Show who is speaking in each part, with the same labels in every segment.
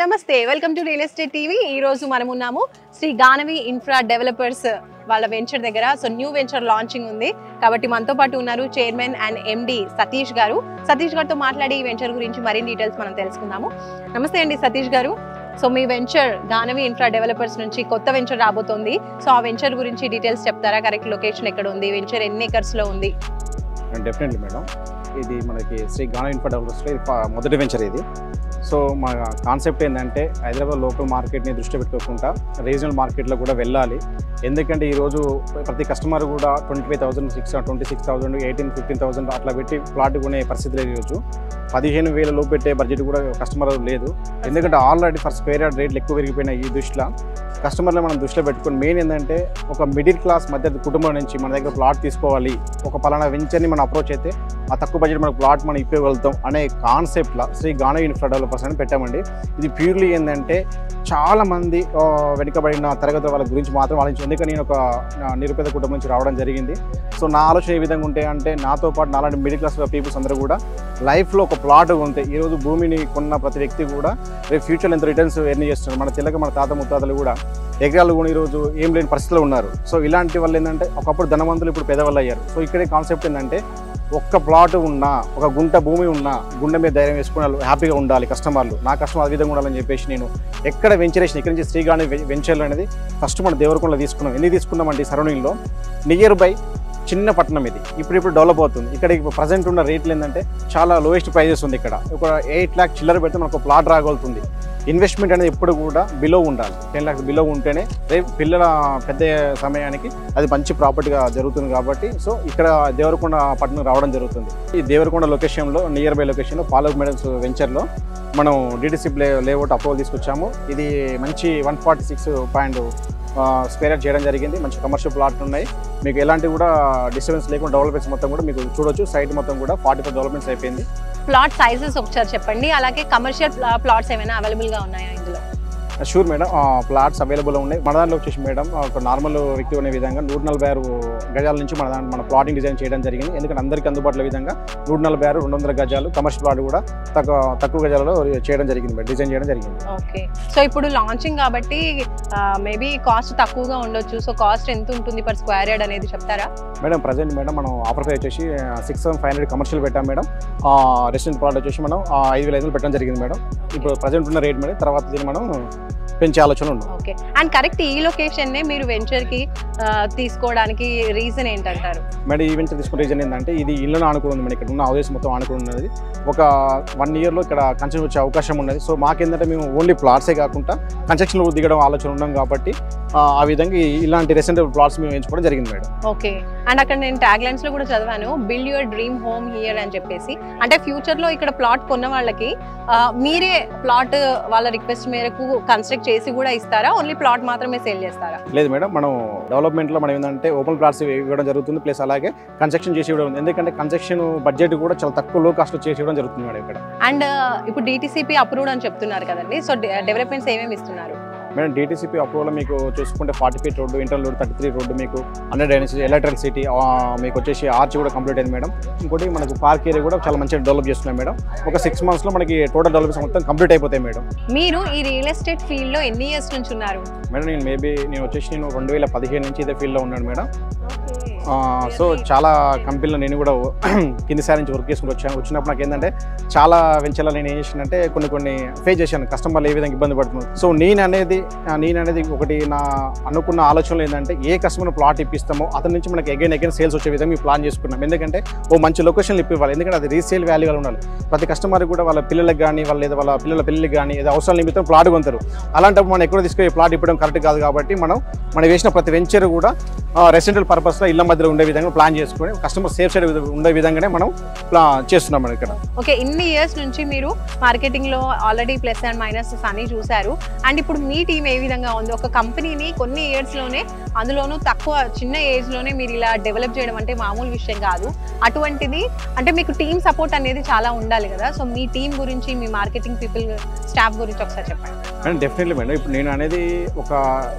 Speaker 1: నమస్తే welcome to real estate TV. ఈ రోజు మనం ఉన్నాము శ్రీ గానవి ఇన్ఫ్రా డెవలపర్స్ వాళ్ళ వెంచర్ దగ్గర. సో న్యూ వెంచర్ లాంచింగ్ ఉంది కాబట్టి మనతో పాటు ఉన్నారు చైర్మన్ అండ్ ఎండి సతీష్ గారు. సతీష్ గారితో మాట్లాడి ఈ వెంచర్ గురించి మరిన్ని డీటెయిల్స్ మనం తెలుసుకుందాము. నమస్తే అండి సతీష్ గారు. సో మీ వెంచర్ గానవి ఇన్ఫ్రా డెవలపర్స్ నుంచి కొత్త వెంచర్ రాబోతోంది. సో ఆ వెంచర్ గురించి డీటెయిల్స్ చెప్తారా? కరెక్ట్ లొకేషన్ ఎక్కడ ఉంది, వెంచర్ ఎన్ని ఎకర్స్ లో ఉంది?
Speaker 2: డెఫినెట్లీ మేడం, ఇది మనకి శ్రీ గానవి ఇన్ఫ్రా డెవలపర్స్లో మొదటి వెంచర్ ఇది. సో మా కాన్సెప్ట్ ఏంటంటే హైదరాబాద్ లోకల్ మార్కెట్ని దృష్టి పెట్టుకోకుండా రీజనల్ మార్కెట్లో కూడా వెళ్ళాలి. ఎందుకంటే ఈరోజు ప్రతి కస్టమర్ కూడా 25,000, 26,000, 18,000, 15,000 అట్లా పెట్టి ప్లాట్ కొనే పరిస్థితి లేదు. ఈరోజు 15,000 లోపు పెట్టే బడ్జెట్ కూడా కస్టమర్ లేదు. ఎందుకంటే ఆల్రెడీ ఫర్ స్క్వేర్ యార్డ్ రేట్లు ఎక్కువ పెరిగిపోయినాయి. ఈ దృష్టిలో కస్టమర్లు మనం దృష్టిలో పెట్టుకుని మెయిన్ ఏంటంటే ఒక మిడిల్ క్లాస్ మధ్య కుటుంబం నుంచి మన దగ్గర ప్లాట్ తీసుకోవాలి, ఒక పలానా వెంచర్ని మనం అప్రోచ్ అయితే ఆ తక్కువ బడ్జెట్ మనకు ప్లాట్ మనం ఇవ్వగలుగుతాం అనే కాన్సెప్ట్లో శ్రీ గానవి ఇన్ఫ్రా డెవలపర్స్ అని పెట్టామండి. ఇది ప్యూర్లీ ఏంటంటే చాలామంది వెనుకబడిన తరగతి వాళ్ళ గురించి మాత్రం ఆలోచించి, ఎందుకంటే నేను ఒక నిరుపేద కుటుంబం నుంచి రావడం జరిగింది. సో నా ఆలోచన ఏ విధంగా ఉంటే అంటే నాతో పాటు నాలాంటి మిడిల్ క్లాస్ పీపుల్స్ అందరూ కూడా లైఫ్లో ఒక ప్లాట్ ఉంటే ఈరోజు భూమిని కొన్న ప్రతి వ్యక్తి కూడా రేపు ఫ్యూచర్లో ఎంత రిటర్న్స్ ఎర్న్ చేస్తున్నారు. మన తెలక మన తాత ముత్తాతలు కూడా ఎకరాలు కూడా ఈరోజు ఏం లేని పరిస్థితుల్లో ఉన్నారు. సో ఇలాంటి వాళ్ళు ఏంటంటే ఒకప్పుడు ధనవంతులు ఇప్పుడు పేదవాళ్ళు అయ్యారు. సో ఇక్కడే కాన్సెప్ట్ ఏంటంటే ఒక్క ప్లాట్ ఉన్నా, ఒక గుంట భూమి ఉన్నా గుండె మీద ధైర్యం వేసుకుని హ్యాపీగా ఉండాలి కస్టమర్లు. నా కస్టమర్ ఆ విధంగా ఉండాలని చెప్పేసి నేను ఎక్కడ వెంచరేషన్ ఇక్కడి నుంచి శ్రీ గానవి వెంచర్లు అనేది ఫస్ట్ మన దేవరకొండలో తీసుకున్నాం. ఎందుకు తీసుకున్నామంటే సరౌండింగ్లో నియర్ బై చిన్న పట్టణం ఇది. ఇప్పుడు డెవలప్ అవుతుంది. ఇక్కడ ప్రజెంట్ ఉన్న రేట్లు ఏంటంటే చాలా లోయెస్ట్ ప్రైజెస్ ఉంది. ఇక్కడ ఒక 8 lakhs చిల్లర పెడితే మనకు ప్లాట్ రాగలుగుతుంది. ఇన్వెస్ట్మెంట్ అనేది ఎప్పుడు కూడా బిలో ఉండాలి. 10 lakhs బిలో ఉంటేనే రేపు పిల్లల పెద్ద సమయానికి అది మంచి ప్రాపర్టీగా జరుగుతుంది. కాబట్టి సో ఇక్కడ దేవరకొండ పట్టణం రావడం జరుగుతుంది. ఈ దేవరకొండ లొకేషన్లో నియర్ బై లొకేషన్లో పాలక్ మెడల్స్ వెంచర్లో మనం DTC లేఅవుట్ అప్రూవల్ తీసుకొచ్చాము. ఇది మంచి 146 స్క్వేర్ యార్డ్ చేయడం జరిగింది. మంచి కమర్షియల్ ప్లాట్లు ఉన్నాయి. మీకు ఎలాంటి కూడా డిస్టర్బెన్స్ లేకుండా డెవలప్మెంట్స్ మొత్తం కూడా మీకు చూడొచ్చు. సైట్ మొత్తం కూడా 45 డెవలప్మెంట్స్ అయిపోయింది.
Speaker 1: ప్లాట్ సైజెస్ ఒకసారి చెప్పండి. అలాగే కమర్షియల్ ప్లాట్స్ ఏమైనా అవైలబుల్గా ఉన్నాయా ఇందులో?
Speaker 2: షూర్ మేడం, ప్లాట్స్ అవైలబుల్ ఉన్నాయి. మన దాంట్లో వచ్చేసి మేడం ఒక నార్మల్ వ్యక్తి అనే విధంగా 146 గజాల నుంచి మన ప్లాటింగ్ డిజైన్ చేయడం జరిగింది. ఎందుకంటే అందరికీ అందుబాటులో విధంగా 146, 200 గజాలు కమర్షియల్ ప్లాట్ కూడా తక్కువ గజాలలో చేయడం జరిగింది, డిజైన్ చేయడం జరిగింది.
Speaker 1: ఓకే, సో ఇప్పుడు లాంచింగ్ కాబట్టి మేబీ కాస్ట్ తక్కువగా ఉండొచ్చు. సో కాస్ట్ ఎంత ఉంటుంది పర్ స్క్వేర్ యార్డ్ అనేది చెప్తారా?
Speaker 2: మేడం ప్రజెంట్ మేడం మనం ఆఫర్ ప్రైస్ వచ్చేసి 6,500 కమర్షియల్ పెట్టాం మేడం. రెసిడెంట్ ప్లాట్ వచ్చేసి మనం 5,500 పెట్టడం జరిగింది మేడం. ఇప్పుడు ప్రజెంట్ ఉన్న రేట్ మేడం, తర్వాత దీన్ని మనం పెంచే ఆలోచన ఉంది.
Speaker 1: ఓకే, అండ్ కరెక్ట్ ఈ లొకేషన్ మీరు వెంచర్కి తీసుకోవడానికి రీజన్ ఏంటంటారు?
Speaker 2: మేడం ఈ వెంచర్ తీసుకునే రీజన్ ఏంటంటే ఇది ఇళ్ళను ఆనుకుని ఉంది. మన ఇక్కడ ఉన్న హౌసెస్ మొత్తం ఆనుకుని ఉన్నది. ఒక 1 yearలో ఇక్కడ కన్స్ట్రక్షన్ వచ్చే అవకాశం ఉన్నది. సో మాకేంటంటే మేము ఓన్లీ ప్లాట్సే కాకుండా కన్స్ట్రక్షన్లో దిగడం ఆలోచన ఉన్నాం కాబట్టి ఆ విధంగా ఇలాంటి రెసిడెంటల్ ప్లాట్స్ మేము ఎంచుకోవడం జరిగింది మేడం.
Speaker 1: ఓకే, అండ్ అక్కడ నేను ట్యాగ్ లైన్స్ లో కూడా చదివాను, build your dream home here అని చెప్పేసి. అంటే ఫ్యూచర్ లో ఇక్కడ ప్లాట్ కొన్న వాళ్ళకి మీరే ప్లాట్ వాళ్ళ రిక్వెస్ట్ మేరకు కన్స్ట్రక్ట్ చేసి కూడా ఇస్తారా? ఓన్లీ ప్లాట్ మాత్రమే సేల్ చేస్తారా?
Speaker 2: లేదు మేడం, మనం డెవలప్మెంట్లో మనం ఏంటంటే ఓపెన్ ప్లాట్స్ ఇవ్వడం జరుగుతుంది, ప్లస్ అలాగే కన్స్ట్రక్షన్ చేసి ఇవ్వడం. ఎందుకంటే కన్స్ట్రక్షన్ బడ్జెట్ కూడా చాలా తక్కువ లో కాస్ట్లో చేసి ఇవ్వడం జరుగుతుంది మేడం ఇక్కడ.
Speaker 1: అండ్ ఇప్పుడు DTCP అప్రూవ్డ్ అని చెప్తున్నారు కదండి, సో డెవలప్మెంట్స్ ఏమేమి ఇస్తున్నారు?
Speaker 2: మేడం DTCP అప్రూవల్ మీకు చూసుకుంటే 40 feet road, internal road 33 road, మీకు 100 డ్రైనేజ్, ఎలక్ట్రిసిటీ, మీకు వచ్చేసి ఆర్చ్ కూడా కంప్లీట్ అయింది మేడం. ఇంకోటి మనకు పార్క్ ఏరియా కూడా చాలా మంచిగా డెవలప్ చేస్తున్నాం మేడం. ఒక 6 monthsలో మనకి టోటల్ డెవలప్మెంట్స్ మొత్తం కంప్లీట్ అయిపోతాయి మేడం.
Speaker 1: మీరు ఈ రియల్ ఎస్టేట్ ఫీల్డ్లో ఎన్ని ఇయర్స్ నుంచి ఉన్నారు?
Speaker 2: మేడం నేను వచ్చేసి 2015 నుంచి ఇదే ఫీల్డ్లో ఉన్నాను మేడం. సో చాలా కంపెనీలో నేను కూడా కింది సారి నుంచి వర్క్ చేసుకుని వచ్చినప్పుడు నాకు ఏంటంటే చాలా వెంచర్లో నేను ఏం చేసానంటే కొన్ని ఫేస్ చేశాను, కస్టమర్లు ఏ విధంగా ఇబ్బంది పడుతున్నారు. సో నేను అనేది ఒకటి నా అనుకున్న ఆలోచనలు ఏంటంటే ఏ కస్టమర్ ప్లాట్ ఇప్పిస్తామో అతని నుంచి మనకి అగైన్ సేల్స్ వచ్చే విధంగా మేము ప్లాన్ చేసుకున్నాం. ఎందుకంటే మంచి లొకేషన్లు ఇప్పివ్వాలి. ఎందుకంటే అది రీసేల్ వాల్యూగా ఉండాలి. ప్రతి కస్టమర్ కూడా వాళ్ళ పిల్లలకు కానీ లేదా వాళ్ళ పిల్లల పెళ్ళికి కానీ ఏదో అవసరం నిమిత్తం ప్లాట్ కొంటారు. అలాంటప్పుడు మనం ఎక్కడ తీసుకుని ప్లాట్ ఇప్పడం కరెక్ట్ కాదు. కాబట్టి మనం వేసిన ప్రతి వెంచర్ కూడా రెసిడెంటల్ పర్పస్లో ఇళ్ళ మధ్యలో ఉండే విధంగా ప్లాన్ చేసుకుని కస్టమర్ సేఫ్ సైడ్ ఉండే విధంగానే మనం చేస్తున్నాం మనం ఇక్కడ.
Speaker 1: ఓకే, ఇన్ని ఇయర్స్ నుంచి మీరు మార్కెటింగ్లో ఆల్రెడీ ప్లస్ అండ్ మైనస్ అన్ని చూశారు. అండ్ ఇప్పుడు మీ టీం ఏ విధంగా ఉంది? ఒక కంపెనీని కొన్ని ఇయర్స్లోనే, అందులోనూ చిన్న ఏజ్లోనే మీరు ఇలా డెవలప్ చేయడం అంటే మామూలు విషయం కాదు. అటువంటిది అంటే మీకు టీమ్ సపోర్ట్ అనేది చాలా ఉండాలి కదా. సో మీ టీం గురించి, మీ మార్కెటింగ్ పీపుల్ స్టాఫ్ గురించి ఒకసారి చెప్పండి.
Speaker 2: మేడం డెఫినెట్లీ మేడం, ఇప్పుడు నేను అనేది ఒక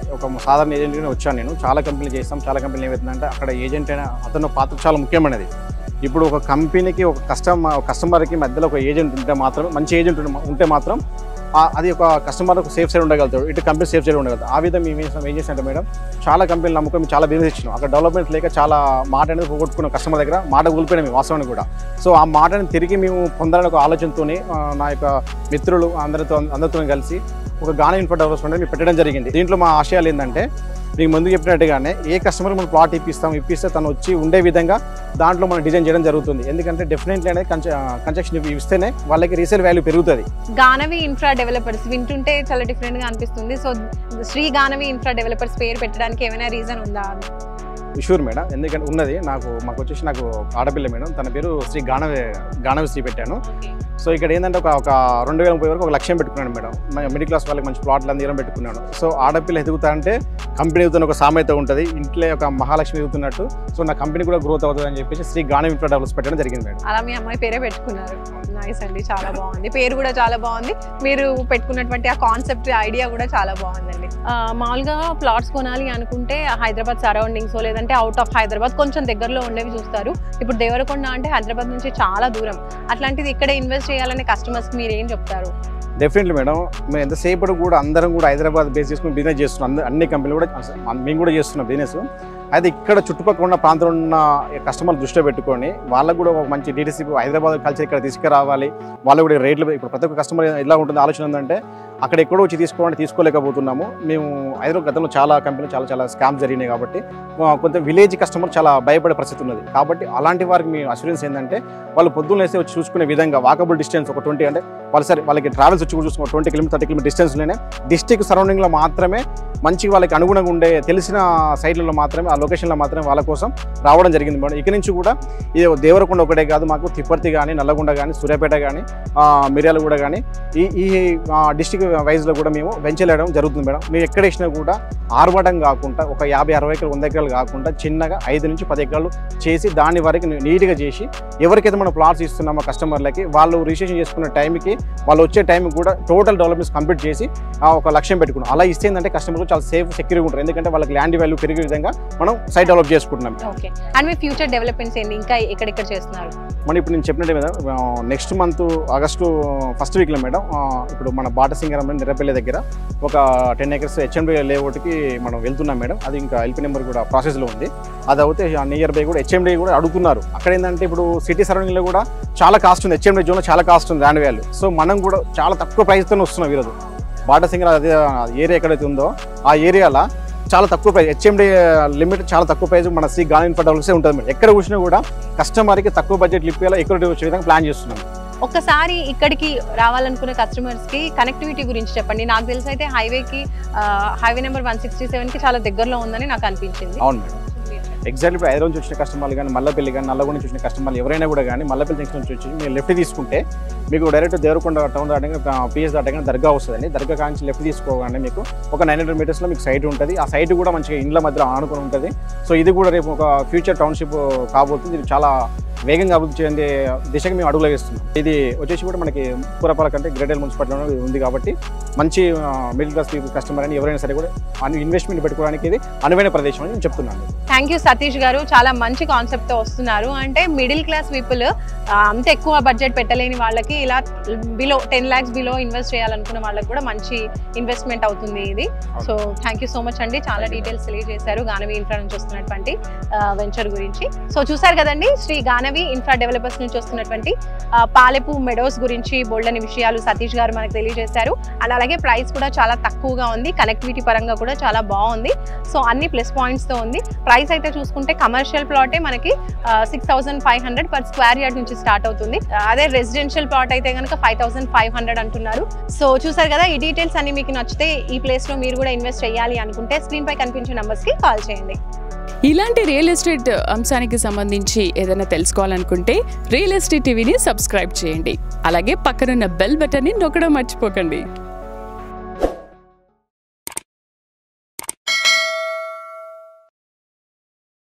Speaker 2: సాధారణ ఏజెంట్గానే వచ్చాను. నేను చాలా కంపెనీలు చేస్తాం. చాలా కంపెనీలు ఏమవుతుందంటే అక్కడ ఏజెంట్ అయినా అతను పాత్ర చాలా ముఖ్యమైనది. ఇప్పుడు ఒక కంపెనీకి ఒక కస్టమర్కి మధ్యలో ఒక ఏజెంట్ ఉంటే మాత్రం, మంచి ఏజెంట్ ఉంటే మాత్రం అది ఒక కస్టమర్కు సేఫ్ సైడ్ ఉండగలుగుతాడు, ఇటు కంపెనీ సేఫ్ సైడ్ ఉండగలుగుతాడు. ఆ విధంగా మేము ఏం చేస్తామంటే మేడం, చాలా కంపెనీలు నమ్ముకొని చాలా బిజినెస్ ఇచ్చినాం. అక్కడ డెవలప్మెంట్ లేక చాలా మాట అనేది పోగొట్టుకున్న కస్టమర్ దగ్గర మాట కోల్పోయినాం మేము వాస్తవాన్ని కూడా. సో ఆ మాటని తిరిగి మేము పొందాలని ఒక ఆలోచనతోనే నా యొక్క మిత్రులు అందరితో కలిసి ఒక గానా ఇన్ఫ్రా డెవలప్మెంట్ మేము పెట్టడం జరిగింది. దీంట్లో మా ఆశయాలు ఏంటంటే, మీకు ముందు చెప్పినట్టుగానే ఏ కస్టమర్ మనం ప్లాట్ ఇప్పిస్తే తను వచ్చి ఉండే విధంగా దాంట్లో మనం డిజైన్ చేయడం జరుగుతుంది. ఎందుకంటే డెఫినెట్లీ అనేది కన్స్ట్రక్షన్ ఇస్తేనే వాళ్ళకి రీసేల్ వాల్యూ పెరుగుతుంది.
Speaker 1: గానవి ఇన్ఫ్రా డెవలపర్స్ వింటుంటే చాలా డిఫరెంట్ గా అనిపిస్తుంది. సో శ్రీ గానవి ఇన్ఫ్రా డెవలపర్స్ పేరు పెట్టడానికి ఏమైనా రీజన్ ఉందా?
Speaker 2: షూర్ మేడం, ఎందుకంటే ఉన్నది. మాకు వచ్చేసి నాకు ఆడపిల్ల మేడం, తన పేరు శ్రీ గానవి శ్రీ పెట్టాను. సో ఇక్కడ ఏంటంటే ఒక 2030 వరకు ఒక లక్ష్యం పెట్టుకున్నాను మేడం. మిడిల్ క్లాస్ వాళ్ళకి మంచి ప్లాట్లు అందరం పెట్టుకున్నాను. సో ఆడపిల్ల ఎదుగుతా అంటే కంపెనీ ఎదుగుతున్న ఒక సామెత ఉంటుంది, ఇంట్లో ఒక మహాలక్ష్మి ఎదుగుతున్నట్టు. సో నా కంపెనీ కూడా గ్రోత్ అవుతుంది అని చెప్పేసి శ్రీ గానవి ఇన్ఫ్రా డెవలప్స్ పెట్టడం జరిగింది మేడం.
Speaker 1: అలా మీ అమ్మాయి పేరే పెట్టుకున్నారు. నైస్ అండి, చాలా బాగుంది. పేరు కూడా చాలా బాగుంది. మీరు పెట్టుకున్నటువంటి ఆ కాన్సెప్ట్ ఐడియా కూడా చాలా బాగుందండి. మామూలుగా ప్లాట్స్ కొనాలి అనుకుంటే హైదరాబాద్ సరౌండింగ్స్ లేదంటే అవుట్ ఆఫ్ హైదరాబాద్ కొంచెం దగ్గరలో ఉండేవి చూస్తారు. ఇప్పుడు దేవరకొండ అంటే హైదరాబాద్ నుంచి చాలా దూరం. అట్లాంటిది ఇక్కడ ఇన్వెస్ట్ చేయాలనే కస్టమర్స్కి మీరు ఏం చెప్తారు?
Speaker 2: డెఫినెట్లీ మేడం, మేము ఎంతసేపటి కూడా అందరం కూడా హైదరాబాద్ బేస్ చేసుకుని బిజినెస్ చేస్తున్నాం. అన్ని కంపెనీలు కూడా మేము కూడా చేస్తున్నాం బిజినెస్. అయితే ఇక్కడ చుట్టుపక్కల ఉన్న ప్రాంతంలో ఉన్న కస్టమర్లు దృష్టిలో పెట్టుకొని వాళ్ళకు కూడా ఒక మంచి డీటీసీ హైదరాబాద్ కల్చర్ ఇక్కడ తీసుకురావాలి. వాళ్ళు కూడా రేట్లు ఇప్పుడు ప్రతి ఒక్క కస్టమర్ ఎలా ఉంటుంది ఆలోచన ఏంటంటే, అక్కడ ఎక్కడో వచ్చి తీసుకోలేకపోతున్నాము. మేము హైదరాబాద్ గతంలో చాలా కంపెనీలు చాలా స్కామ్స్ జరిగినాయి కాబట్టి కొంత విలేజ్ కస్టమర్ చాలా భయపడే పరిస్థితి ఉన్నది. కాబట్టి అలాంటి వారికి మీ అష్యూరెన్స్ ఏంటంటే, వాళ్ళు పొద్దున్న వేస్తే వచ్చి చూసుకునే విధంగా వాకబుల్ డిస్టెన్స్ ఒక 20 అంటే వాళ్ళకి ట్రావెల్స్ వచ్చి కూడా చూసుకున్న 20 కిలోమీటర్ 30 కిలోమీటర్ డిస్టెన్స్లోనే డిస్ట్రిక్ట్ సరౌండింగ్లో మాత్రమే మంచి వాళ్ళకి అనుగుణంగా ఉండే తెలిసిన సైట్లలో మాత్రమే ఆ లొకేషన్లో మాత్రమే వాళ్ళ కోసం రావడం జరిగింది మేడం. ఇక నుంచి కూడా ఇది దేవరకొండ ఒకటే కాదు, మాకు తిప్పర్తి కానీ, నల్లగొండ కానీ, సూర్యాపేట కానీ, మిర్యాలగూడ కానీ ఈ డిస్ట్రిక్ట్ వైజ్లో కూడా మేము వెంచర్ వేయడం జరుగుతుంది మేడం. మేము ఎక్కడ వేసినా కూడా ఆర్భటం కాకుండా ఒక 50-60 ఎకరాలు 100 ఎకరాలు కాకుండా చిన్నగా 5 నుంచి 10 ఎకరాలు చేసి దాని వరకు నీట్గా చేసి ఎవరికైతే మనం ప్లాట్స్ ఇస్తున్నామో కస్టమర్లకి వాళ్ళు రిజిస్ట్రేషన్ చేసుకున్న టైంకి వాళ్ళు వచ్చే టైంకి కూడా టోటల్ డెవలప్మెంట్స్ కంప్లీట్ చేసి ఒక లక్ష్యం పెట్టుకున్నాం. అలా ఇస్తే ఏంటంటే కస్టమర్లు చాలా సేఫ్ సెక్యూర్గా ఉంటారు. ఎందుకంటే వాళ్ళకి ల్యాండ్ వాల్యూ పెరిగే విధంగా మనం సైట్ డెవలప్ చేసుకుంటున్నాం.
Speaker 1: Okay, and me future developments ఏంటి, ఇంకా ఎక్కడెక్కడ చేస్తున్నారు?
Speaker 2: మనం ఇప్పుడు నేను చెప్పినట్టే madam, next month August first వీక్లో మేడం ఇప్పుడు మన బాటసింగరం నిరపల్లి దగ్గర ఒక 10 acres హెచ్ఎండి లేఅవుట్కి మనం వెళ్తున్నాం మేడం. అది ఇంకా ఎల్పీ నెంబర్ కూడా ప్రాసెస్లో ఉంది. అది అయితే నియర్ బై కూడా హెచ్ఎండి కూడా అడుగుతున్నారు. అక్కడ ఏంటంటే ఇప్పుడు సిటీ సరౌండింగ్లో కూడా చాలా కాస్ట్ ఉంది, హెచ్ఎండి జోన్లో చాలా కాస్ట్ ఉంది ల్యాండ్ వాల్యూ. సో మనం కూడా చాలా తక్కువ ప్రైస్తోనే వస్తున్నాం ఈరోజు. బాటసింగరం అదే ఏరియా ఎక్కడైతే ఉందో ఆ ఏరియాలో చాలా తక్కువ ప్రైస్, హెచ్ఎండి లిమిట్ చాలా తక్కువ ప్రైస్ మన శ్రీ గానా ఇన్ఫ్రా డెవలప్సే ఉంటుంది మేడం. ఎక్కడ కూర్చున్నా కూడా కస్టమర్కి తక్కువ బడ్జెట్ లిప్పేలా ఎక్కువ వచ్చే విధంగా ప్లాన్ చేస్తున్నాం.
Speaker 1: ఒక్కసారి ఇక్కడికి రావాలనుకునే కస్టమర్స్కి కనెక్టివిటీ గురించి చెప్పండి. నాకు తెలిసి అయితే హైవే నెంబర్ 167కి చాలా దగ్గరలో ఉందని నాకు అనిపించింది.
Speaker 2: అవును మేడం, ఎగ్జాక్ట్లీ ఇప్పుడు హైదరాబాద్ నుంచి వచ్చిన కస్టమర్లు కానీ, మల్లపల్లి కానీ, నల్లగొండ నుంచి వచ్చిన కస్టమర్లు ఎవరైనా కూడా కానీ మల్లపల్లి జంక్షన్ నుంచి వచ్చి మీరు లెఫ్ట్ తీసుకుంటే మీకు డైరెక్ట్ దేవరకొండ టౌన్ దాటగా పిఎస్ దాటగానే దర్గా వస్తుందండి. దర్గా కాంచి లెఫ్ట్ తీసుకోగానే మీకు ఒక 900 మీటర్స్లో మీకు సైట్ ఉంటుంది. ఆ సైట్ కూడా మంచిగా ఇండ్ల మధ్యలో ఆనుకొని ఉంటుంది. సో ఇది కూడా రేపు ఒక ఫ్యూచర్ టౌన్షిప్ కాబోతుంది. ఇది చాలా వేగంగా అభివృద్ధి చెందే దిశగా మేము అడుగులు వేస్తున్నాం. ఇది వచ్చేసి కూడా మనకి పూరపాల కంటే గ్రేటర్ మున్సిపాలిటీలో ఉంది కాబట్టి మంచి మిడిల్ క్లాస్ పీపుల్ కస్టమర్ అని ఎవరైనా సరే కూడా ఇన్వెస్ట్మెంట్ పెట్టుకోవడానికి ఇది అనువైన ప్రదేశం అని నేను చెప్తున్నాను.
Speaker 1: థ్యాంక్ యూ సతీష్ గారు, చాలా మంచి కాన్సెప్ట్తో వస్తున్నారు. అంటే మిడిల్ క్లాస్ పీపుల్ అంత ఎక్కువ బడ్జెట్ పెట్టలేని వాళ్ళకి ఇలా 10 lakhs బిలో ఇన్వెస్ట్ చేయాలనుకున్న వాళ్ళకి కూడా మంచి ఇన్వెస్ట్మెంట్ అవుతుంది ఇది. So thank you so much అండి, చాలా డీటెయిల్స్ తెలియజేశారు గానవి ఇన్ఫ్రా నుంచి వస్తున్నటువంటి వెంచర్ గురించి. సో చూసారు కదండి, శ్రీ గానవి ఇన్ఫ్రా డెవలపర్స్ నుంచి వస్తున్నటువంటి పాలెపు మెడోస్ గురించి బోల్డని విషయాలు సతీష్ గారు మనకు తెలియజేశారు. అండ్ అలాగే ప్రైస్ కూడా చాలా తక్కువగా ఉంది, కనెక్టివిటీ పరంగా కూడా చాలా బాగుంది. సో అన్ని ప్లస్ పాయింట్స్తో ఉంది. ప్రైస్ అయితే చూసుకుంటే కమర్షియల్ ప్లాటే మనకి 6500 per square yard నుంచి స్టార్ట్ అవుతుంది. అదే రెసిడెన్షియల్ ప్లాట్ అయితే కనుక 5500 అంటున్నారు. సో చూసారు కదా, ఈ డీటెయిల్స్ అన్ని మీకు నచ్చితే ఈ ప్లేస్లో మీరు కూడా ఇన్వెస్ట్ చేయాలి అనుకుంటే స్క్రీన్ పై కనిపించే నంబర్స్కి కాల్ చేయండి.
Speaker 3: ఇలాంటి రియల్ ఎస్టేట్ అంశానికి సంబంధించి ఏదైనా తెలుసుకోవాలనుకుంటే రియల్ ఎస్టేట్ టీవీని సబ్స్క్రైబ్ చేయండి. అలాగే పక్కనున్న బెల్ బటన్ని నొక్కడం మర్చిపోకండి.